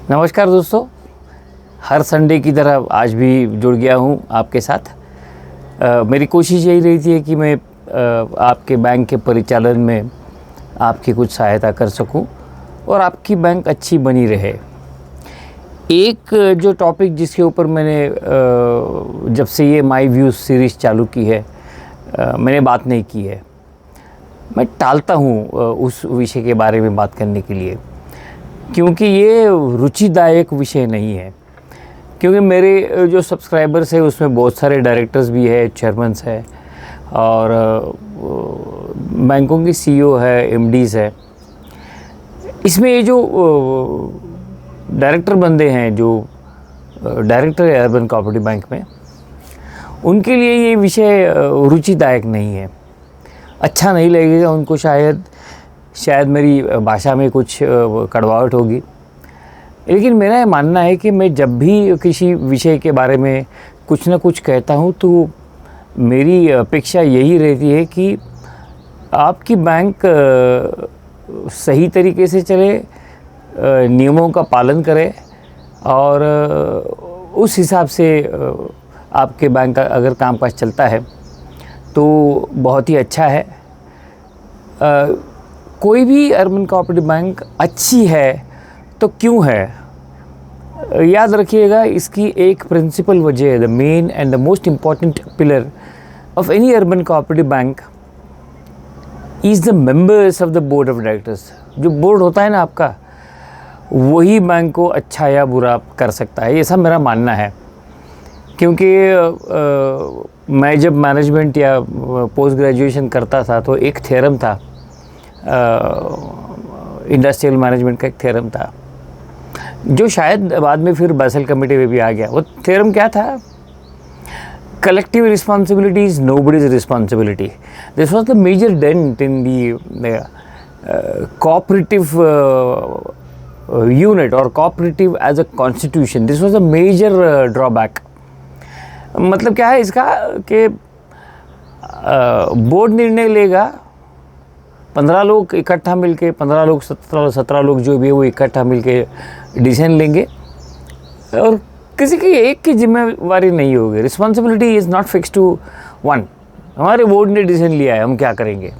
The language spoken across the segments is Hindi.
नमस्कार दोस्तों, हर संडे की तरह आज भी जुड़ गया हूँ आपके साथ। मेरी कोशिश यही रहती है कि मैं आपके बैंक के परिचालन में आपकी कुछ सहायता कर सकूं और आपकी बैंक अच्छी बनी रहे। एक जो टॉपिक जिसके ऊपर मैंने जब से ये माई व्यूज़ सीरीज़ चालू की है मैंने बात नहीं की है। मैं टालता हूँ उस विषय के बारे में बात करने के लिए, क्योंकि ये रुचिदायक विषय नहीं है। क्योंकि मेरे जो सब्सक्राइबर्स हैं उसमें बहुत सारे डायरेक्टर्स भी है, चेयरमैन्स है और बैंकों की सीईओ है, एमडीज़ है। इसमें ये जो डायरेक्टर बंदे हैं, जो डायरेक्टर है अर्बन कोऑपरेटिव बैंक में, उनके लिए ये विषय रुचिदायक नहीं है, अच्छा नहीं लगेगा उनको। शायद मेरी भाषा में कुछ कड़वाहट होगी, लेकिन मेरा ये मानना है कि मैं जब भी किसी विषय के बारे में कुछ ना कुछ कहता हूँ तो मेरी अपेक्षा यही रहती है कि आपकी बैंक सही तरीके से चले, नियमों का पालन करे और उस हिसाब से आपके बैंक का अगर कामकाज चलता है तो बहुत ही अच्छा है। कोई भी अर्बन कोऑपरेटिव बैंक अच्छी है तो क्यों है, याद रखिएगा, इसकी एक प्रिंसिपल वजह है। The main and the most important pillar of any urban cooperative bank is the members of the board of directors. जो बोर्ड होता है ना आपका, वही बैंक को अच्छा या बुरा कर सकता है, ऐसा मेरा मानना है। क्योंकि मैं जब मैनेजमेंट या पोस्ट ग्रेजुएशन करता था तो एक थ्योरम था, इंडस्ट्रियल मैनेजमेंट का एक थ्योरम था, जो शायद बाद में फिर बासेल कमेटी में भी आ गया। वो थ्योरम क्या था? Collective responsibility is nobody's responsibility. This was the major dent in the cooperative unit और cooperative as a constitution. This was a major drawback. मतलब क्या है इसका कि बोर्ड निर्णय लेगा, 15 लोग इकट्ठा मिलके, 15 लोग 17 लोग जो भी है वो इकट्ठा मिलके डिसीजन लेंगे और किसी की एक की जिम्मेवारी नहीं होगी। Responsibility is not fix to one. हमारे बोर्ड ने डिसीजन लिया है, हम क्या करेंगे?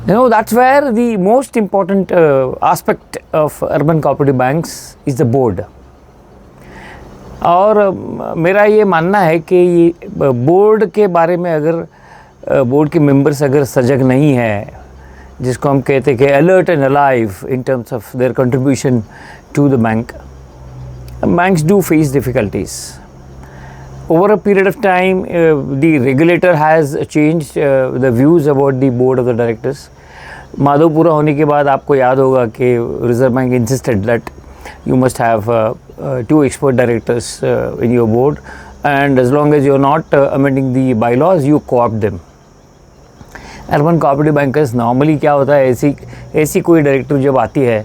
That's where the most important aspect of urban cooperative banks is the board. और मेरा ये मानना है कि ये बोर्ड के बारे में अगर बोर्ड के मेंबर्स अगर सजग नहीं है, जिसको हम कहते हैं कि alert and alive in terms of their contribution to the bank, banks do face difficulties. Over a period of time, the regulator has changed the views about the board of the directors. Madhavpura होने के बाद आपको याद होगा कि reserve bank insisted that you must have 2 expert directors in your board, and as long as you are not amending the bylaws, you co-opt them. Urban cooperative bankers normally क्या होता है, ऐसी कोई डायरेक्टर जब आती है,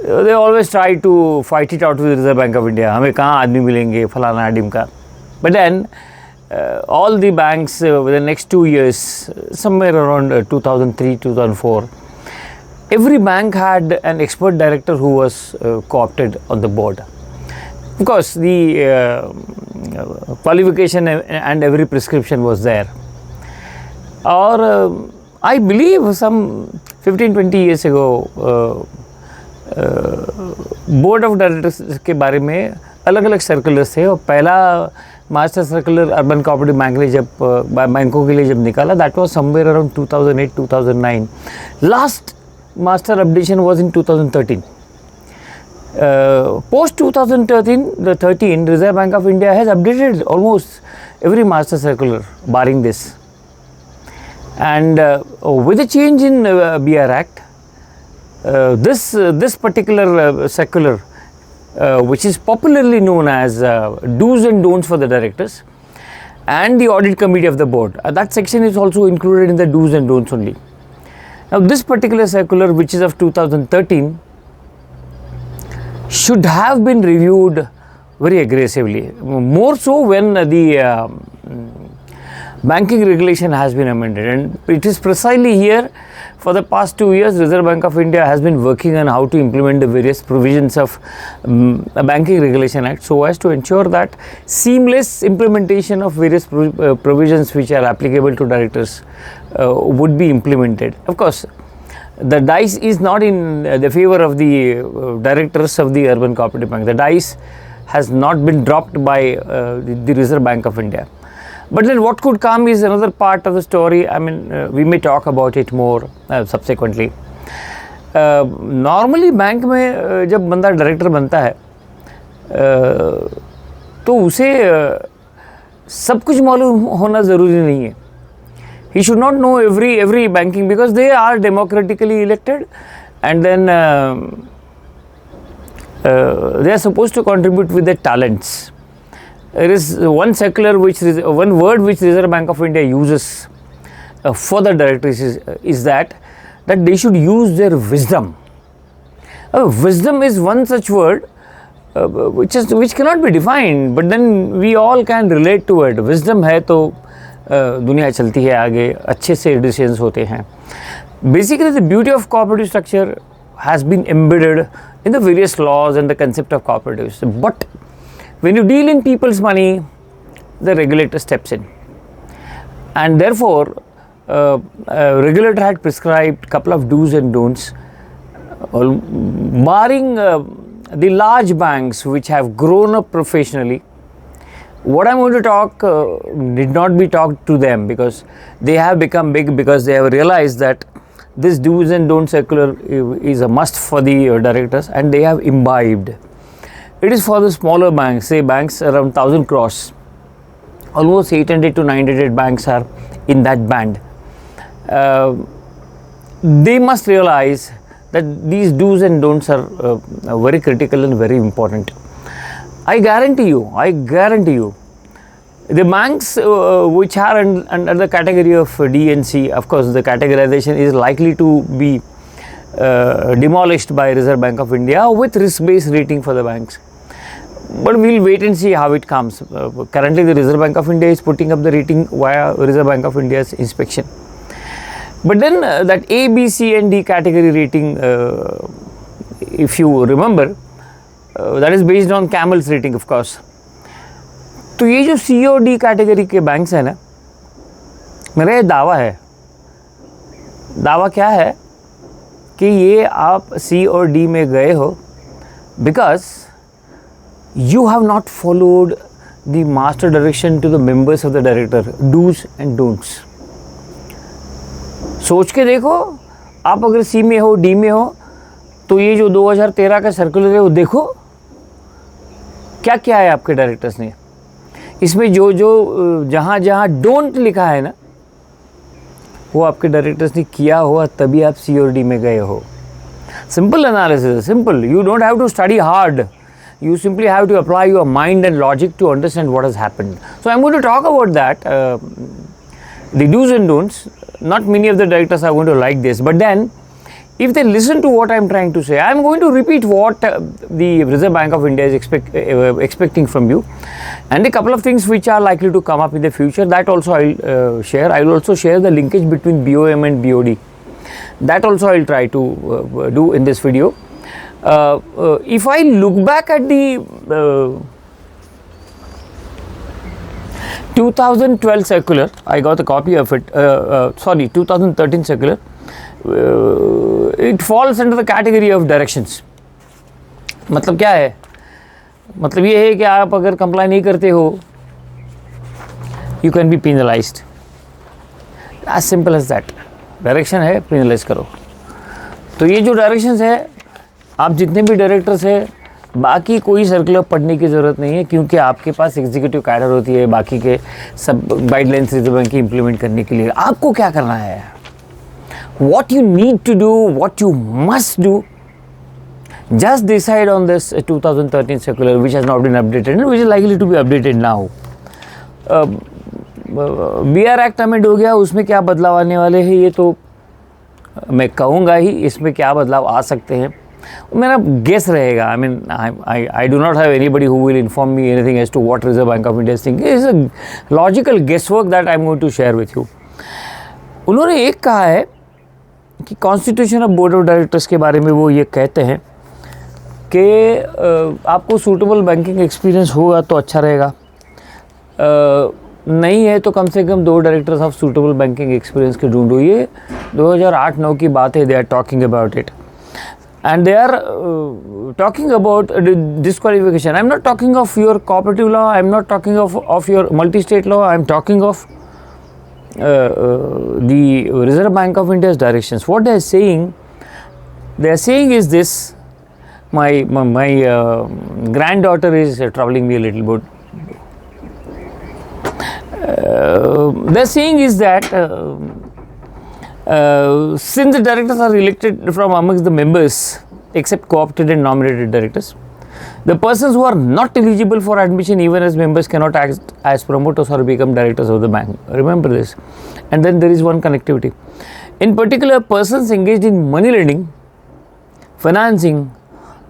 they always try to fight it out with Reserve Bank of India. हमें कहाँ आदमी मिलेंगे फलाना आदिम का। But then all the banks with the next 2 years, somewhere around 2003-2004, every bank had an expert director who was co-opted on the board. Of course, the qualification and every prescription was there. और I believe some 15-20 years ago, board of directors के बारे में अलग अलग सर्कुलर्स थे और पहला master circular urban cooperative bank ने जब बैंकों के लिए जब निकाला, that was somewhere around 2008-2009. Last master updation was in 2013. Post 2013, Reserve Bank of India has updated almost every master circular barring this. And with the change in BR Act, this particular circular, which is popularly known as do's and don'ts for the directors and the audit committee of the board, that section is also included in the do's and don'ts only. Now this particular circular, which is of 2013, should have been reviewed very aggressively, more so when the banking regulation has been amended, and it is precisely here for the past 2 years Reserve Bank of India has been working on how to implement the various provisions of a Banking Regulation Act so as to ensure that seamless implementation of various provisions which are applicable to directors would be implemented. Of course, the dice is not in the favor of the directors of the Urban Cooperative Bank. The dice has not been dropped by the Reserve Bank of India. But then what could come is another part of the story. I mean, we may talk about it more subsequently. Normally bank में जब बंदा डायरेक्टर बनता है तो उसे सब कुछ मालूम होना ज़रूरी नहीं है. He should not know every banking because they are democratically elected, and then they are supposed to contribute with their talents. There is one word which Reserve Bank of India uses for the directors is that they should use their wisdom. Wisdom is one such word which cannot be defined, but then we all can relate to it. Wisdom है तो दुनिया चलती है आगे, अच्छे से डिसीजंस होते हैं. Basically, the beauty of cooperative structure has been embedded in the various laws and the concept of cooperatives. But when you deal in people's money, the regulator steps in, and therefore, regulator had prescribed a couple of do's and don'ts, barring the large banks which have grown up professionally. What I'm going to talk did not be talked to them because they have become big, because they have realized that this do's and don'ts circular is a must for the directors, and they have imbibed. It is for the smaller banks, say banks around 1,000 crores. Almost 800 to 900 banks are in that band. They must realize that these do's and don'ts are very critical and very important. I guarantee you, the banks which are under the category of D and C, of course, the categorization is likely to be demolished by Reserve Bank of India with risk-based rating for the banks. But we'll wait and see how it comes. Currently, the Reserve Bank of India is putting up the rating via Reserve Bank of India's inspection. But then that A, B, C and D category rating, if you remember, that is based on Camel's rating, of course. तो ये जो सी और डी कैटेगरी के बैंक्स हैं ना, मेरा ये दावा क्या है कि ये आप सी और डी में गए हो because you have not followed the master direction to the members of the director, dos and don'ts. सोच के देखो, आप अगर सी में हो, डी में हो, तो ये जो 2013 का सर्कुलर है वो देखो क्या क्या है आपके डायरेक्टर्स ने. इसमें जो जहाँ डोंट लिखा है ना, वो आपके डायरेक्टर्स ने किया हुआ, तभी आप सी और डी में गए हो. Simple analysis, simple. You don't have to study hard. You simply have to apply your mind and logic to understand what has happened. So I'm going to talk about that, the do's and don'ts. Not many of the directors are going to like this, but then if they listen to what I'm trying to say, I'm going to repeat what the Reserve Bank of India is expecting from you, and a couple of things which are likely to come up in the future. That also I'll share. I will also share the linkage between BOM and BOD. That also I'll try to do in this video. If I look back at the 2012 circular, I got a copy of it, 2013 circular, it falls under the category of directions. मतलब क्या है? मतलब ये है कि आप अगर कंप्लाई नहीं करते हो, you can be penalized. As simple as that. Direction है, पेनलाइज करो. तो ये जो डायरेक्शंस है, आप जितने भी डायरेक्टर्स हैं, बाकी कोई सर्कुलर पढ़ने की ज़रूरत नहीं है, क्योंकि आपके पास एग्जीक्यूटिव कैडर होती है बाकी के सब गाइडलाइंस रिजर्व बैंक की इम्प्लीमेंट करने के लिए. आपको क्या करना है? What you need to do, what you must do, just decide on this 2013 circular which has not been updated and which is likely to be updated now. BR act amend हो गया, उसमें क्या बदलाव आने वाले हैं ये तो मैं कहूँगा ही. इसमें क्या बदलाव आ सकते हैं मेरा गेस रहेगा. I mean I do not have anybody who will inform me anything as to what Reserve Bank of India is thinking. Is a logical guess work that I am going to share with you. उन्होंने एक कहा है कि constitution of board of directors के बारे में वो ये कहते हैं कि आपको सूटेबल बैंकिंग एक्सपीरियंस होगा तो अच्छा रहेगा, नहीं है तो कम से कम 2 directors of suitable banking experience के ढूंढो. ये 2008-9 की बात है. They are talking about it and they are talking about disqualification. I am not talking of your cooperative law, I am not talking of your multi-state law, I am talking of the Reserve Bank of India's directions. What they are saying is this. My granddaughter is troubling me a little bit. They are saying is that since the directors are elected from amongst the members except co-opted and nominated directors, the persons who are not eligible for admission even as members cannot act as promoters or become directors of the bank. Remember this. And then there is one connectivity. In particular, persons engaged in money lending, financing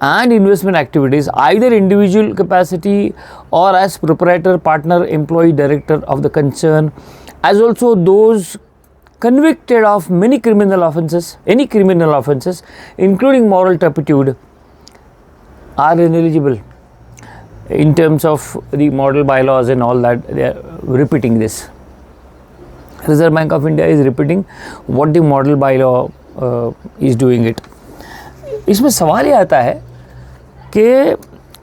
and investment activities, either individual capacity or as proprietor, partner, employee, director of the concern, as also those convicted of many criminal offences, any criminal offences, including moral turpitude, are ineligible. In terms of the model bylaws and all that, they are repeating this. Reserve Bank of India is repeating what the model bylaw is doing it. इसमें सवाल ये आता है कि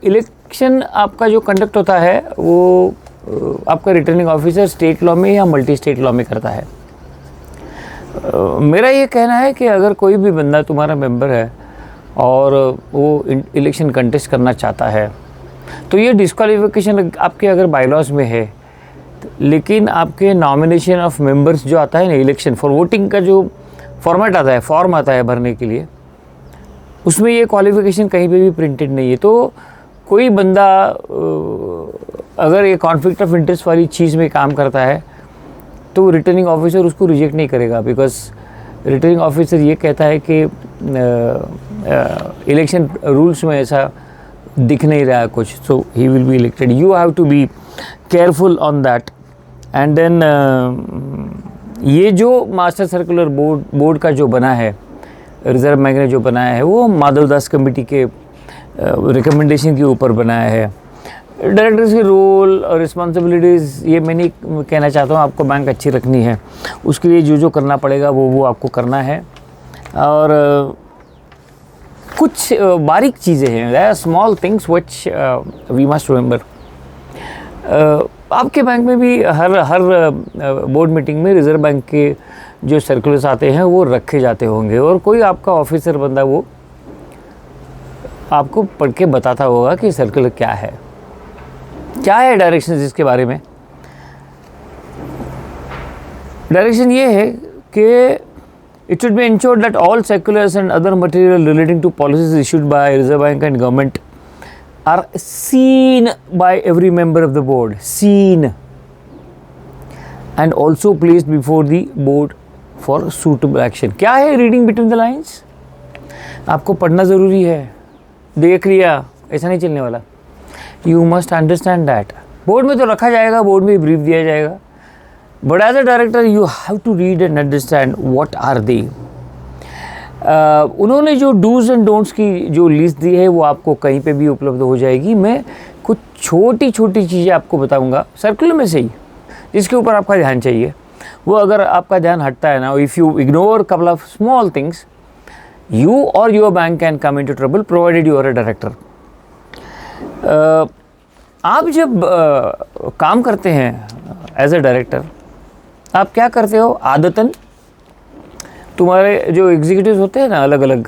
इलेक्शन आपका जो कंडक्ट होता है वो आपका रिटर्निंग ऑफिसर स्टेट लॉ में या मल्टी स्टेट लॉ में करता है. मेरा ये कहना है कि अगर कोई भी बंदा तुम्हारा मेंबर है और वो इलेक्शन कंटेस्ट करना चाहता है तो ये डिस्क्वालिफिकेशन आपके अगर बायलॉज में है, लेकिन आपके नॉमिनेशन ऑफ मेंबर्स जो आता है ना, इलेक्शन फॉर वोटिंग का जो फॉर्मेट आता है, फॉर्म आता है भरने के लिए, उसमें ये क्वालिफिकेशन कहीं पे भी प्रिंटेड नहीं है. तो कोई बंदा अगर ये कॉन्फ्लिक्ट ऑफ इंटरेस्ट वाली चीज़ में काम करता है तो रिटर्निंग ऑफिसर उसको रिजेक्ट नहीं करेगा, बिकॉज रिटर्निंग ऑफिसर ये कहता है कि इलेक्शन रूल्स में ऐसा दिख नहीं रहा है कुछ, so he will be elected. You have to be careful on that. And then ये जो मास्टर सर्कुलर बोर्ड का जो बना है, रिजर्व बैंक ने जो बनाया है, वो माधव दास कमेटी के रिकमेंडेशन के ऊपर बनाया है. डायरेक्टर्स की रोल और रिस्पॉन्सिबिलिटीज़ ये मैं नहीं कहना चाहता हूँ. आपको बैंक अच्छी रखनी है, उसके लिए जो करना पड़ेगा वो आपको करना है. और कुछ बारीक चीज़ें हैं, there are small things which we must remember. आपके बैंक में भी हर बोर्ड मीटिंग में रिजर्व बैंक के जो सर्कुलर्स आते हैं वो रखे जाते होंगे, और कोई आपका ऑफिसर बंदा वो आपको पढ़ के बताता होगा कि सर्कुलर क्या है डायरेक्शन. इसके बारे में डायरेक्शन ये है कि it should be ensured that all circulars and other material relating to policies issued by Reserve Bank and government are seen by every member of the board, seen, and also placed before the board for suitable action. क्या है reading between the lines? आपको पढ़ना ज़रूरी है, देख लिया ऐसा नहीं चलने वाला. You must understand that. Board में तो रखा जाएगा, बोर्ड में ब्रीफ दिया जाएगा, but as a director you have to read and understand what are they. उन्होंने जो डूज एंड डोंट्स की जो लिस्ट दी है वो आपको कहीं पे भी उपलब्ध हो जाएगी. मैं कुछ छोटी छोटी चीज़ें आपको बताऊंगा सर्कुलर में से ही, जिसके ऊपर आपका ध्यान चाहिए. वो अगर आपका ध्यान हटता है ना, if you ignore couple of small things, you or your bank can come into trouble provided you are a director. आप जब काम करते हैं एज अ डायरेक्टर, आप क्या करते हो, आदतन तुम्हारे जो एग्जीक्यूटिव्स होते हैं ना, अलग अलग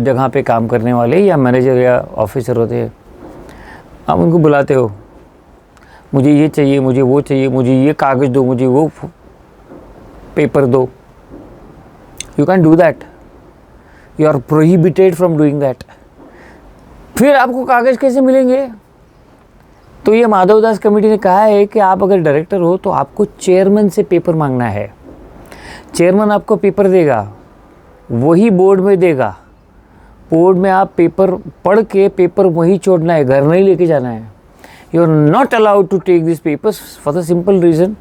जगह पे काम करने वाले या मैनेजर या ऑफिसर होते हैं, आप उनको बुलाते हो, मुझे ये चाहिए, मुझे वो चाहिए, मुझे ये कागज़ दो, मुझे वो पेपर दो. You can do that, you are prohibited from doing that. फिर आपको कागज़ कैसे मिलेंगे? तो ये माधव दास कमेटी ने कहा है कि आप अगर डायरेक्टर हो तो आपको चेयरमैन से पेपर मांगना है. चेयरमैन आपको पेपर देगा, वही बोर्ड में देगा, बोर्ड में आप पेपर पढ़ के पेपर वहीं छोड़ना है, घर नहीं लेके जाना है। You are not allowed to take this papers for the simple reason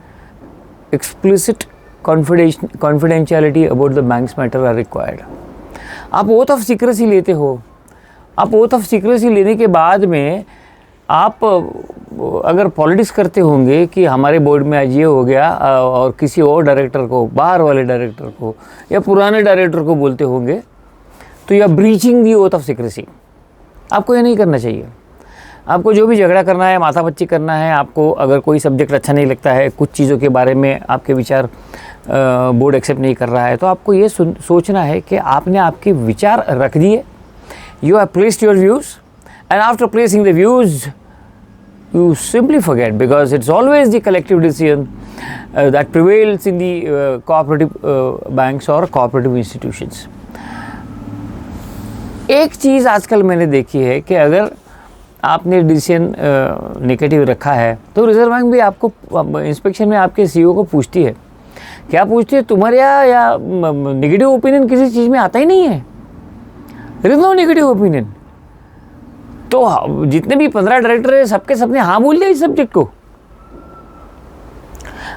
explicit confidentiality about the banks matter are required. आप ओथ ऑफ सीक्रेसी लेते हो, आप ओथ ऑफ सीक्रेसी लेने के बाद में आप अगर पॉलिटिक्स करते होंगे कि हमारे बोर्ड में आज ये हो गया और किसी और डायरेक्टर को, बाहर वाले डायरेक्टर को या पुराने डायरेक्टर को बोलते होंगे, तो you are breaching the oath of secrecy. आपको ये नहीं करना चाहिए। आपको जो भी झगड़ा करना है, माथापच्ची करना है, आपको अगर कोई सब्जेक्ट अच्छा नहीं लगता है, कुछ चीज़ों के बारे में आपके विचार बोर्ड एक्सेप्ट नहीं कर रहा है, तो आपको ये सोचना है कि आपने आपके विचार रख दिए, you have placed your views, and after placing the views you simply forget, because it's always the collective decision that prevails in the cooperative banks or cooperative institutions. एक चीज़ आजकल मैंने देखी है कि अगर आपने डिसीजन नेगेटिव रखा है तो रिजर्व बैंक भी आपको इंस्पेक्शन में आपके सीईओ को पूछती है। क्या पूछती है? तुम्हारे या नेगेटिव ओपिनियन किसी चीज़ में आता ही नहीं है। There is no negative opinion. तो जितने भी 15 डायरेक्टर है सबके सबने हाँ बोल दिया इस सब्जेक्ट को।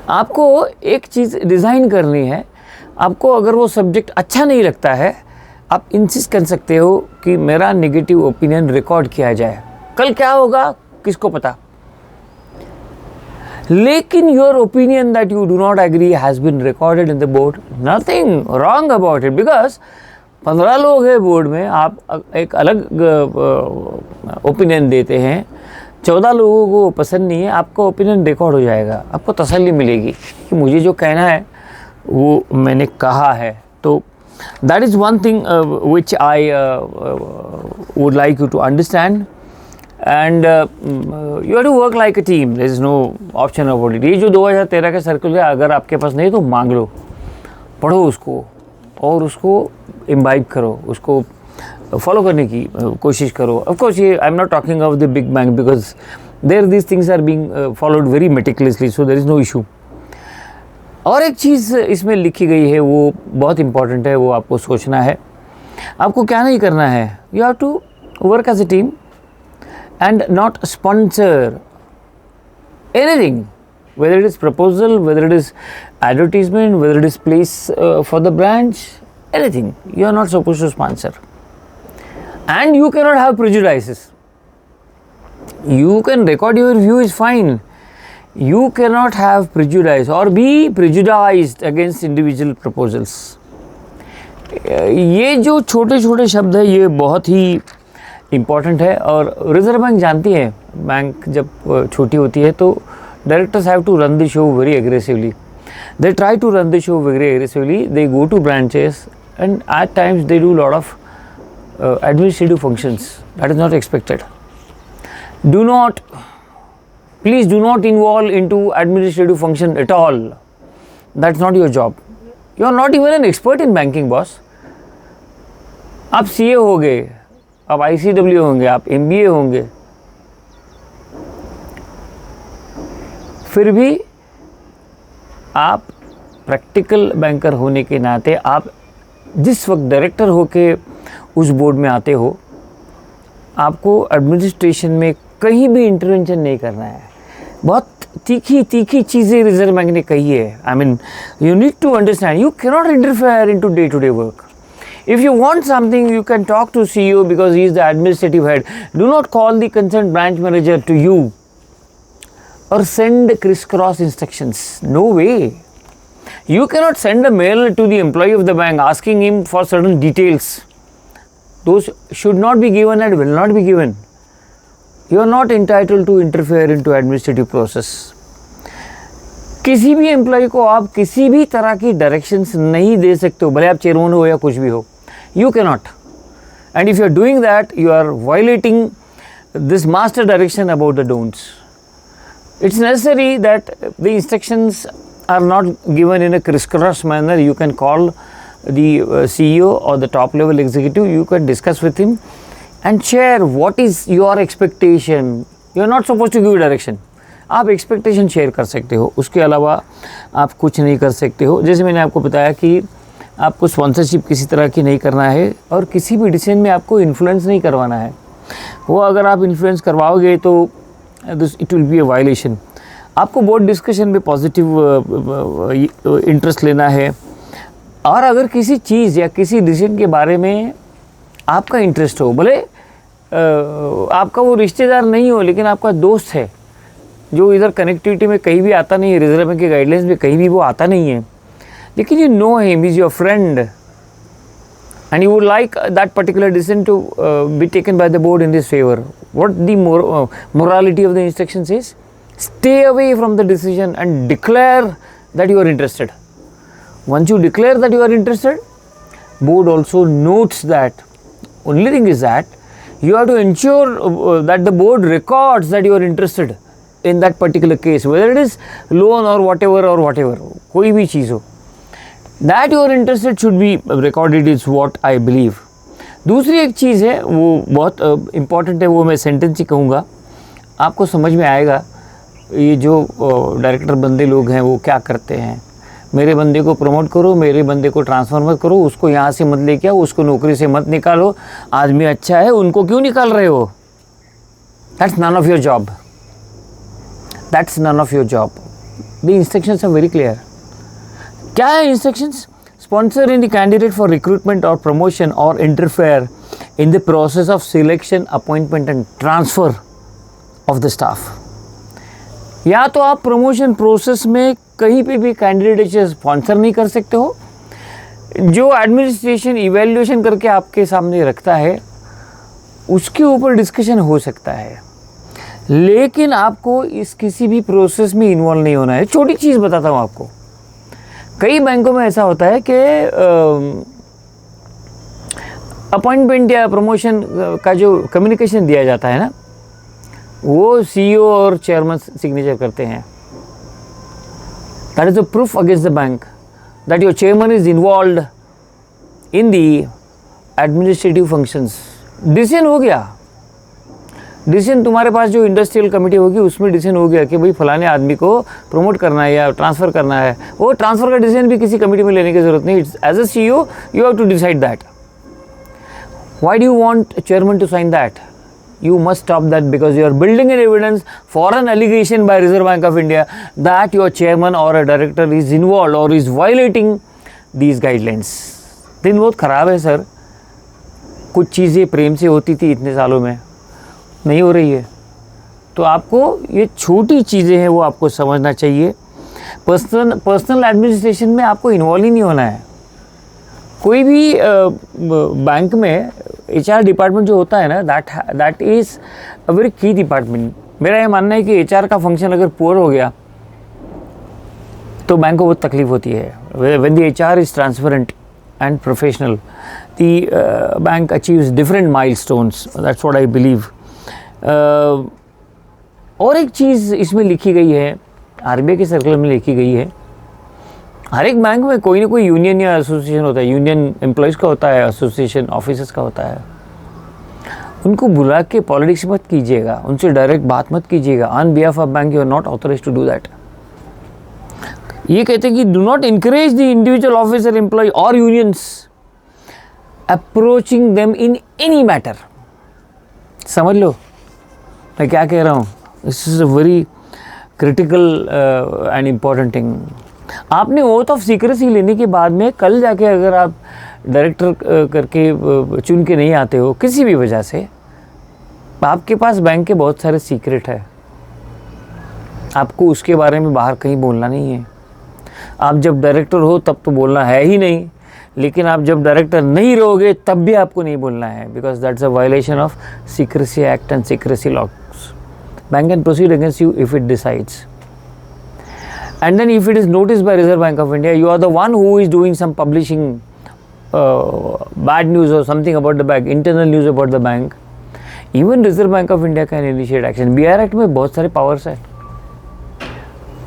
आपको एक चीज़ डिज़ाइन करनी है। आपको अगर वो सब्जेक्ट अच्छा नहीं लगता है, आप इंसिस्ट कर सकते हो कि मेरा नेगेटिव ओपिनियन रिकॉर्ड किया जाए। कल क्या होगा किसको पता, लेकिन your opinion that you do not agree has been recorded in the board, nothing wrong about it, because 15 लोग हैं बोर्ड में, आप एक अलग ओपिनियन देते हैं, 14 लोगों को पसंद नहीं है, आपका ओपिनियन रिकॉर्ड हो जाएगा। आपको तसल्ली मिलेगी कि मुझे जो कहना है वो मैंने कहा है। तो that is one thing which I would like you to understand, and you have to work like a team, there is no option about it. ये जो 2013 का सर्कुलर है, अगर आपके पास नहीं तो मांग लो, पढ़ो उसको और उसको इम्बाइब करो, उसको फॉलो करने की कोशिश करो। ऑफ कोर्स ये I am not talking of the big bank, because there this things are being followed very meticulously, so there is no issue. और एक चीज़ इसमें लिखी गई है वो बहुत इंपॉर्टेंट है, वो आपको सोचना है। आपको क्या नहीं करना है, you have to work as a team and not sponsor anything, whether it is proposal, whether it is advertisement, whether it is place for the branch, anything. You are not supposed to sponsor. And you cannot have prejudices. You can record your view is fine. You cannot have prejudice or be prejudiced against individual proposals. ये जो छोटे छोटे शब्द है ये बहुत ही इम्पॉर्टेंट है, और रिजर्व बैंक जानती है बैंक जब छोटी होती है तो directors have to run the show very aggressively. They try to run the show very aggressively. They go to branches and at times they do a lot of administrative functions. That is not expected. Please do not involve into administrative function at all. That's not your job. You are not even an expert in banking, boss. आप CA होंगे, आप ICW होंगे, आप MBA होंगे, फिर भी आप प्रैक्टिकल बैंकर होने के नाते आप जिस वक्त डायरेक्टर होके उस बोर्ड में आते हो, आपको एडमिनिस्ट्रेशन में कहीं भी इंटरवेंशन नहीं करना है। बहुत तीखी तीखी चीज़ें रिजर्व बैंक ने कही है। I mean you need to understand, you cannot interfere in to day to day work. If you want something, you can talk to CEO because he is the administrative head. Do not call the concerned branch manager to you or send crisscross instructions. No way. You cannot send a mail to the employee of the bank asking him for certain details. Those should not be given and will not be given. You are not entitled to interfere into administrative process. किसी भी एम्प्लॉय को आप किसी भी तरह की डायरेक्शंस नहीं दे सकते हो, भले आप चेयरमैन हो या कुछ भी हो। You cannot. And if you are doing that, you are violating this master direction about the don'ts. It's necessary that the instructions are not given in a crisscross manner. You can call the CEO or the top level executive, you can discuss with him and share what is your expectation. You are not supposed to give direction. आप एक्सपेक्टेशन शेयर कर सकते हो, उसके अलावा आप कुछ नहीं कर सकते हो। जैसे मैंने आपको बताया कि आपको स्पॉन्सरशिप किसी तरह की नहीं करना है और किसी भी डिसीजन में आपको इन्फ्लुएंस नहीं करवाना है। वो अगर आप इन्फ्लुएंस करवाओगे तो it will be a violation. आपको बोर्ड डिस्कशन में पॉजिटिव इंटरेस्ट लेना है, और अगर किसी चीज़ या किसी डिसीजन के बारे में आपका इंटरेस्ट हो, भले आपका वो रिश्तेदार नहीं हो लेकिन आपका दोस्त है जो इधर कनेक्टिविटी में कहीं भी आता नहीं है, रिजर्व बैंक के गाइडलाइंस में कहीं भी वो आता नहीं है, लेकिन you know him, is your friend and you would like that particular decision to be taken by the board in this favour, what the morality of the instructions is, stay away from the decision and declare that you are interested. Once you declare that you are interested, board also notes that. Only thing is that you have to ensure that the board records that you are interested in that particular case, whether it is loan or whatever, कोई भी चीज़ हो, that you are interested should be recorded is what I believe. दूसरी एक चीज़ है वो बहुत इम्पॉर्टेंट है, वो मैं सेंटेंस ही कहूँगा, आपको समझ में आएगा ये जो डायरेक्टर बंदे लोग हैं वो क्या करते हैं। मेरे बंदे को प्रमोट करो, मेरे बंदे को ट्रांसफ़र मत करो, उसको यहाँ से मत लेके आओ, उसको नौकरी से मत निकालो, आदमी अच्छा है उनको क्यों निकाल रहे हो, that's none of your job, that's none of your job. The instructions are very clear. क्या है instructions? Sponsor in the candidate for recruitment और प्रमोशन और interfere in the process of selection, appointment and transfer of the staff. या तो आप प्रमोशन प्रोसेस में कहीं पे भी कैंडिडेट स्पॉन्सर नहीं कर सकते हो, जो एडमिनिस्ट्रेशन इवैल्यूएशन करके आपके सामने रखता है उसके ऊपर डिस्कशन हो सकता है, लेकिन आपको इस किसी भी प्रोसेस में इन्वॉल्व नहीं होना है। छोटी चीज़ बताता हूँ आपको, कई बैंकों में ऐसा होता है कि अपॉइंटमेंट या प्रमोशन का जो कम्युनिकेशन दिया जाता है ना, वो सीईओ और चेयरमैन सिग्नेचर करते हैं। That is a proof against the bank that your chairman is involved in the administrative functions. Decision हो गया, डिसीजन तुम्हारे पास जो इंडस्ट्रियल कमेटी होगी उसमें डिसीजन हो गया कि भाई फलाने आदमी को प्रमोट करना है या ट्रांसफ़र करना है, वो ट्रांसफ़र का डिसीजन भी किसी कमेटी में लेने की ज़रूरत नहीं। It's as a CEO you have to decide that. Why do you want chairman to sign that? You must stop that because you are building an evidence for an allegation by Reserve Bank of India that your chairman or a director is involved or is violating these guidelines. दिन बहुत ख़राब है सर, कुछ चीज़ें प्रेम से होती थी इतने सालों में नहीं हो रही है, तो आपको ये छोटी चीज़ें हैं वो आपको समझना चाहिए। पर्सनल एडमिनिस्ट्रेशन में आपको इन्वॉल्व ही नहीं होना है। कोई भी बैंक में HR डिपार्टमेंट जो होता है ना, दैट इज़ अ वेरी की डिपार्टमेंट। मेरा ये मानना है कि HR का फंक्शन अगर पुअर हो गया तो बैंक को बहुत तकलीफ होती है। When the HR is transparent and professional, the bank achieves different milestones, that's what I believe. और एक चीज़ इसमें लिखी गई है, RBI के सर्कुलर में लिखी गई है, हर एक बैंक में कोई ना कोई यूनियन या एसोसिएशन होता है। यूनियन एम्प्लॉयज़ का होता है, एसोसिएशन ऑफिसर्स का होता है। उनको बुला के पॉलिटिक्स मत कीजिएगा, उनसे डायरेक्ट बात मत कीजिएगा। On behalf of bank you are not authorized to do that. ये कहते हैं कि do not encourage the individual officer, employee or unions approaching them in any matter. समझ लो मैं क्या कह रहा हूँ। This is a very critical and important thing. आपने ओथ ऑफ सीक्रेसी लेने के बाद में कल जाके अगर आप डायरेक्टर करके चुन के नहीं आते हो किसी भी वजह से, आपके पास बैंक के बहुत सारे सीक्रेट है, आपको उसके बारे में बाहर कहीं बोलना नहीं है। आप जब डायरेक्टर हो तब तो बोलना है ही नहीं, लेकिन आप जब डायरेक्टर नहीं रहोगे तब भी आपको नहीं बोलना है, because that's a violation of secrecy act and secrecy laws. Bank can proceed against you if it decides. And then if it is noticed by Reserve Bank of India, you are the one who is doing some publishing bad news or something about the bank, internal news about the bank, even Reserve Bank of India can initiate action. BR Act में बहुत सारे पावर्स है,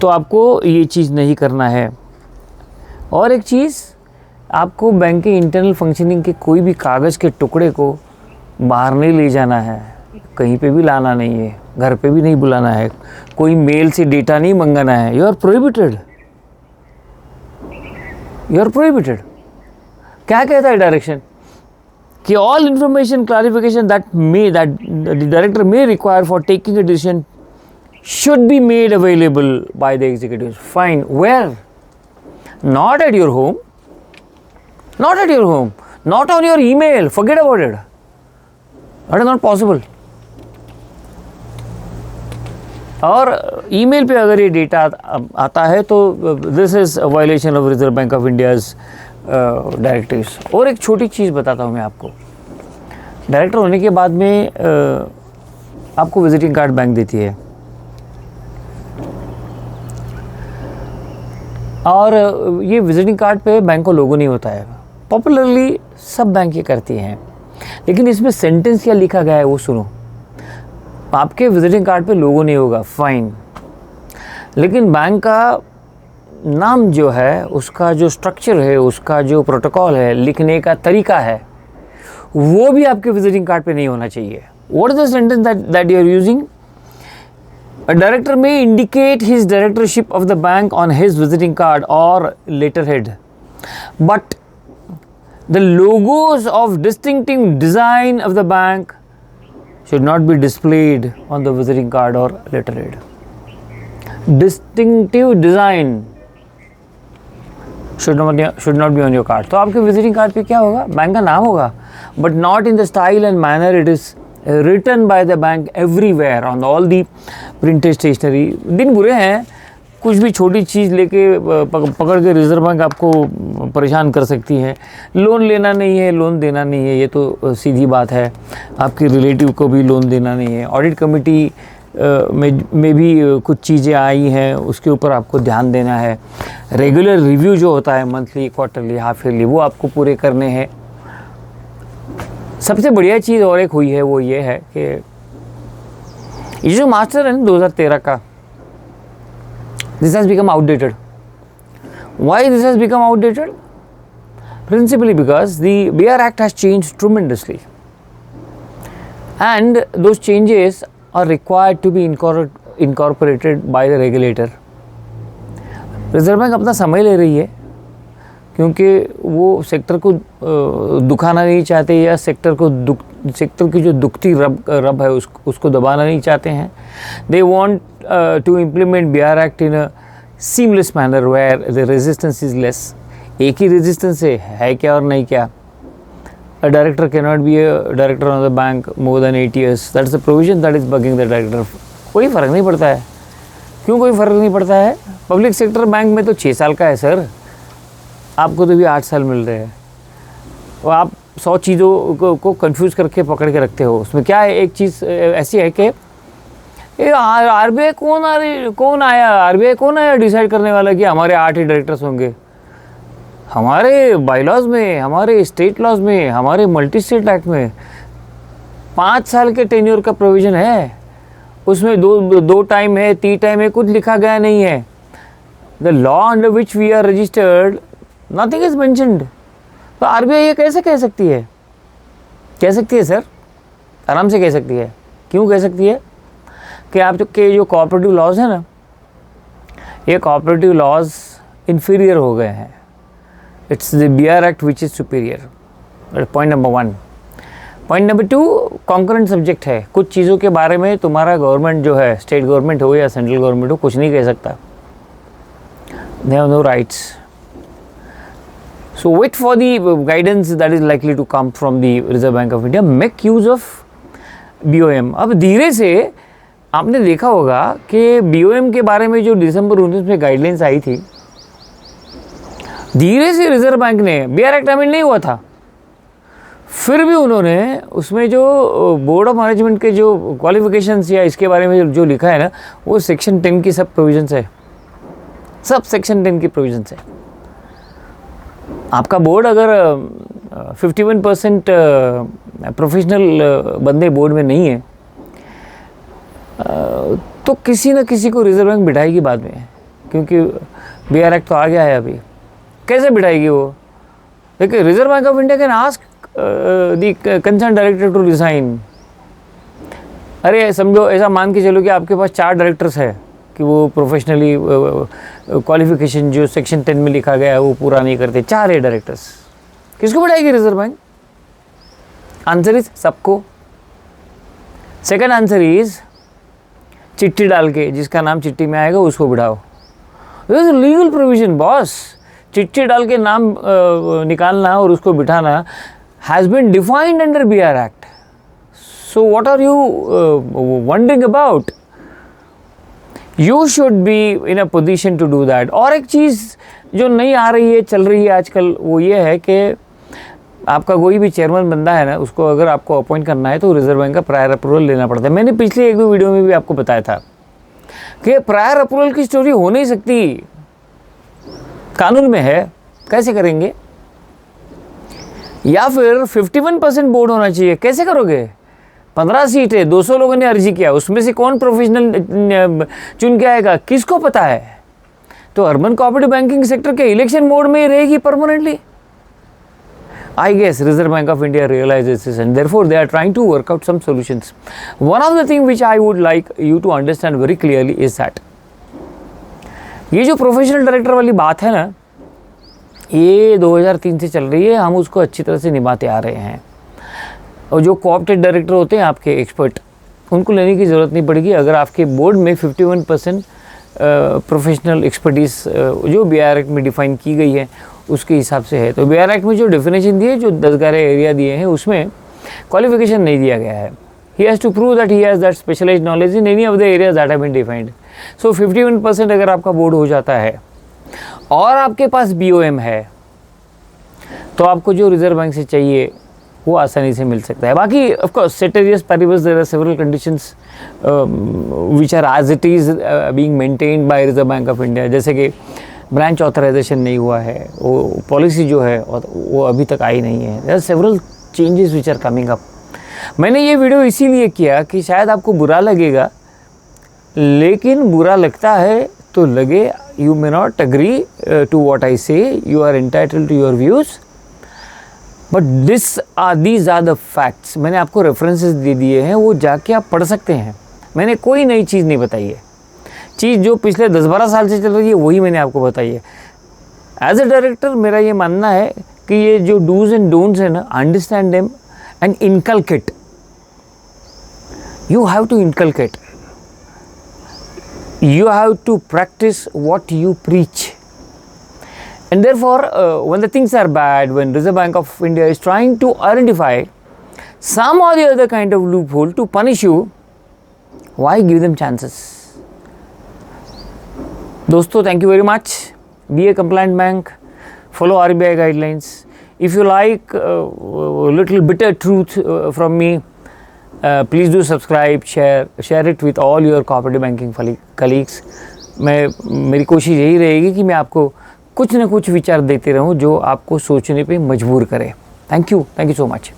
तो आपको ये चीज़ नहीं करना है। और एक चीज़, आपको बैंक के इंटरनल फंक्शनिंग के कोई भी कागज़ के टुकड़े को बाहर नहीं ले जाना है, कहीं पे भी लाना नहीं है, घर पे भी नहीं बुलाना है, कोई मेल से डेटा नहीं मंगाना है। You are prohibited, you are prohibited. क्या कहता है डायरेक्शन कि all information clarification that the director may require for taking a decision should be made available by the executives. Fine. Where? Not at your home. Not at your home. Not on your email. Forget about it. That is not possible. और ईमेल पे अगर ये डेटा आता है तो this is a violation of reserve Bank of India's directives. और एक छोटी चीज़ बताता हूँ मैं आपको। डायरेक्टर होने के बाद में आपको विजिटिंग कार्ड बैंक देती है, और ये विजिटिंग कार्ड पे बैंक को लोगो नहीं होता है। पॉपुलरली सब बैंक ये करती हैं, लेकिन इसमें सेंटेंस क्या लिखा गया है वो सुनो। आपके विजिटिंग कार्ड पे लोगो नहीं होगा, फाइन, लेकिन बैंक का नाम जो है, उसका जो स्ट्रक्चर है, उसका जो प्रोटोकॉल है, लिखने का तरीका है, वो भी आपके विजिटिंग कार्ड पे नहीं होना चाहिए। What is the sentence that you are using? A director may indicate his directorship of the bank on his visiting card or letterhead, but the logos of distinctive design of the bank should not be displayed on the visiting card or letterhead. Distinctive design should not be on your card. तो आपके visiting card पे क्या होगा? बैंक का नाम होगा, but not in the style and manner it is written by the bank everywhere on all the printed stationery. दिन बुरे हैं, कुछ भी छोटी चीज़ लेके पकड़ के रिजर्व बैंक आपको परेशान कर सकती है। लोन लेना नहीं है, लोन देना नहीं है, ये तो सीधी बात है। आपके रिलेटिव को भी लोन देना नहीं है। ऑडिट कमेटी में भी कुछ चीज़ें आई हैं, उसके ऊपर आपको ध्यान देना है। रेगुलर रिव्यू जो होता है, मंथली, क्वार्टरली, हाफ ईयरली, वो आपको पूरे करने हैं। सबसे बढ़िया चीज़ और एक हुई है, वो ये है कि ये जो मास्टर है ना 2013 का, this has become outdated. Why this has become outdated? Principally because the BR Act has changed tremendously and those changes are required to be incorporated by the regulator. Reserve bank अपना समय ले रही है, क्योंकि वो सेक्टर को दुखाना नहीं चाहते, या सेक्टर की जो दुखती रब है उसको दबाना नहीं चाहते हैं। They want to implement BR Act in a seamless manner where the resistance is less. एक ही रेजिस्टेंस है क्या और नहीं क्या। A director can not be a director on the bank more than 8 years। That's the provision that is bugging the director. कोई फ़र्क नहीं पड़ता है। क्यों कोई फ़र्क नहीं पड़ता है? पब्लिक सेक्टर बैंक में तो 6 साल का है सर, आपको तो भी 8 साल मिल रहे हैं। और आप 100 चीज़ों को कंफ्यूज करके पकड़ के रखते हो। उसमें क्या है, एक चीज़ ऐसी है कि RBI कौन आया डिसाइड करने वाला कि हमारे 8 ही डायरेक्टर्स होंगे। हमारे बाईलॉज में, हमारे स्टेट लॉज में, हमारे मल्टी स्टेट एक्ट में 5 साल के टेन्योर का प्रोविज़न है। उसमें दो टाइम है, 3 टाइम है, कुछ लिखा गया नहीं है। The law under which we are registered, nothing is mentioned. तो RBI ये कैसे कह सकती है? कह सकती है सर, आराम से कह सकती है। क्यों कह सकती है? कि आप जो कोऑपरेटिव लॉज है ना, ये कोऑपरेटिव लॉज इन्फीरियर हो गए हैं। It's the BR Act which is superior. Point number 1। Point number 2, concurrent subject है। कुछ चीज़ों के बारे में तुम्हारा गवर्नमेंट जो है, स्टेट गवर्नमेंट हो या सेंट्रल गवर्नमेंट हो, कुछ नहीं कह सकता। They have no rights. So wait for the guidance that is likely to come from the Reserve Bank of India. Make use of BOM. अब धीरे से आपने देखा होगा कि BOM के बारे में जो दिसंबर 19 में गाइडलाइंस आई थी, धीरे से रिजर्व बैंक ने, BR Act अमेंड नहीं हुआ था, फिर भी उन्होंने उसमें जो बोर्ड ऑफ मैनेजमेंट के जो क्वालिफिकेशंस या इसके बारे में जो लिखा है ना, वो सेक्शन 10 की सब प्रोविजंस है, सब सेक्शन 10 की प्रोविजंस है। आपका बोर्ड अगर 51% प्रोफेशनल बंदे बोर्ड में नहीं है, तो किसी न किसी को रिजर्व बैंक बिठाएगी बाद में, क्योंकि BR Act तो आ गया है। अभी कैसे बिठाएगी वो? देखिए, Reserve Bank of India can ask the concern director to resign. अरे समझो, ऐसा मान के चलो कि आपके पास 4 डायरेक्टर्स है कि वो प्रोफेशनली क्वालिफिकेशन जो सेक्शन 10 में लिखा गया है वो पूरा नहीं करते, 4 है डायरेक्टर्स। किसको बढ़ाएगी रिजर्व बैंक? आंसर इज सबको। सेकंड आंसर इज चिट्ठी डाल के, जिसका नाम चिट्ठी में आएगा उसको बढ़ाओ। This is legal provision boss. चिट्ठी डाल के नाम निकालना और उसको बिठाना has been defined under BR act. So what are you wondering about? You should be in a position to do that. और एक चीज़ जो नहीं आ रही है, चल रही है आजकल, वो ये है कि आपका कोई भी चेयरमैन बंदा है ना, उसको अगर आपको अपॉइंट करना है तो रिजर्व बैंक का प्रायर अप्रूवल लेना पड़ता है। मैंने पिछले एक दो वीडियो में भी आपको बताया था कि प्रायर अप्रूवल की स्टोरी हो नहीं सकती, कानून में है, कैसे करेंगे? या फिर 51% बोर्ड होना चाहिए, कैसे करोगे? 15 सीट है, 200 लोगों ने अर्जी किया, उसमें से कौन प्रोफेशनल चुन के आएगा, किसको पता है? तो अर्बन कोऑपरेटिव बैंकिंग सेक्टर के इलेक्शन मोड में ही रहेगी permanently. I guess Reserve Bank of India realizes this and therefore they are trying to work out some solutions. One of the things which I would like you to understand very clearly is that ये जो प्रोफेशनल डायरेक्टर वाली बात है ना, ये 2003 से चल रही है, हम उसको अच्छी तरह से निभाते आ रहे हैं। और जो कोऑप्टेड डायरेक्टर होते हैं आपके एक्सपर्ट, उनको लेने की ज़रूरत नहीं पड़ेगी अगर आपके बोर्ड में 51% प्रोफेशनल एक्सपर्टीज़ जो BR एक्ट में डिफाइन की गई है उसके हिसाब से है। तो BR एक्ट में जो डेफिनेशन दी है, जो 10 एरिया दिए हैं, उसमें क्वालिफिकेशन नहीं दिया गया है। He has to prove that he has that specialized knowledge in any of the areas that have been defined. So 51% अगर आपका बोर्ड हो जाता है और आपके पास BOM है, तो आपको जो रिजर्व बैंक से चाहिए वो आसानी से मिल सकता है। बाकी of course ceteris paribus there are several conditions which are as it is being maintained by Reserve Bank of India, जैसे कि ब्रांच ऑथराइजेशन नहीं हुआ है, वो पॉलिसी जो है वो अभी तक आई नहीं है। There are several changes which are coming up. मैंने ये वीडियो इसीलिए किया कि शायद आपको बुरा लगेगा, लेकिन बुरा लगता है तो लगे, you may not agree to what I say, you are entitled to your views, but these are the facts. मैंने आपको रेफरेंसेस दे दिए हैं, वो जाके आप पढ़ सकते हैं। मैंने कोई नई चीज़ नहीं बताई है, चीज़ जो पिछले 10-12 साल से चल रही है वही मैंने आपको बताई है। एज ए डायरेक्टर मेरा ये मानना है कि ये जो डूज एंड डोंट्स है ना, understand them and inculcate. You have to inculcate, you have to practice what you preach, and therefore when the things are bad, when Reserve Bank of India is trying to identify some or the other kind of loophole to punish you, why give them chances? दोस्तों, thank you very much. Be a compliant bank, follow RBI guidelines. If you like little bitter truth from me, please do subscribe, share it with all your cooperative banking colleagues. मेरी कोशिश यही रहेगी कि मैं आपको कुछ ना कुछ विचार देते रहूं जो आपको सोचने पे मजबूर करे। Thank you so much.